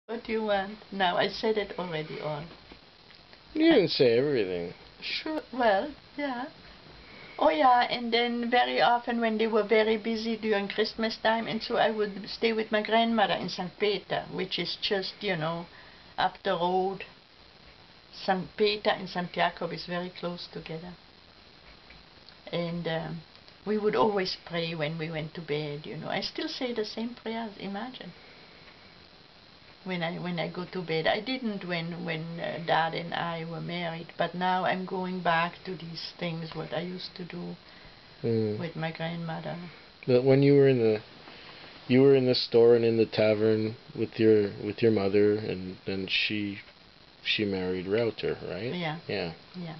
What do you want? Now, I said it already all. You didn't say everything. Sure, well, yeah. Oh yeah, and then very often when they were very busy during Christmas time, and so I would stay with my grandmother in St. Peter, which is just, up the road. St. Peter and St. Jakob is very close together. And we would always pray when we went to bed, I still say the same prayers, imagine. When I go to bed. I didn't when Dad and I were married, but now I'm going back to these things what I used to do with my grandmother. But when you were in the store and in the tavern with your mother, and then she married Rauter, right? Yeah. Yeah. Yeah.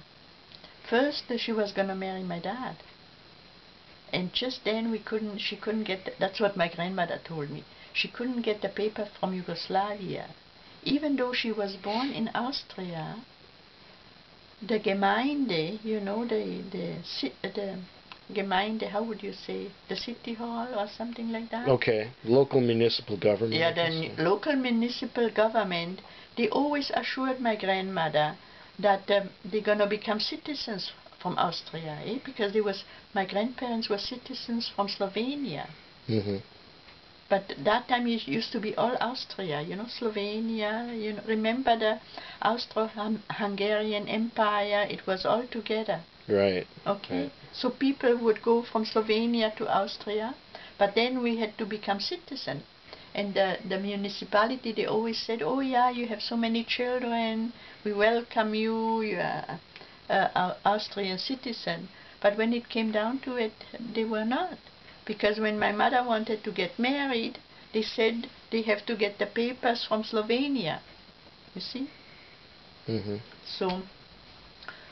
First she was gonna marry my dad, and just then she couldn't get. That's what my grandmother told me. She couldn't get the paper from Yugoslavia. Even though she was born in Austria, the Gemeinde, the Gemeinde, how would you say, the city hall or something like that? Okay, local municipal government. Yeah, the local municipal government, they always assured my grandmother that they're going to become citizens from Austria, because my grandparents were citizens from Slovenia. Mm-hmm. But that time it used to be all Austria, Slovenia, remember the Austro-Hungarian Empire, it was all together. Right. Okay, right. So people would go from Slovenia to Austria, but then we had to become citizens. And the municipality, they always said, oh yeah, you have so many children, we welcome you, you are an Austrian citizen. But when it came down to it, they were not. Because when my mother wanted to get married, they said they have to get the papers from Slovenia. You see? Mm-hmm.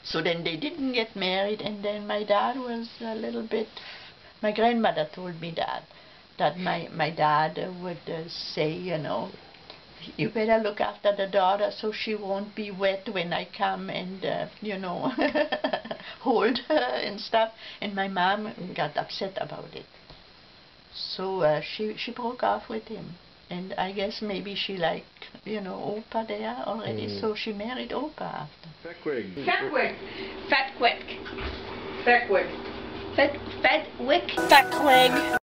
So then they didn't get married, and then my dad was a little bit. My grandmother told me that my dad would say, you better look after the daughter so she won't be wet when I come and, hold her and stuff. And my mom got upset about it. So she broke off with him. And I guess maybe she liked, Opa there already, so she married Opa after. Feckwig. Feckwig. Feckwig. Feckwig. Feckwig. Feckwig.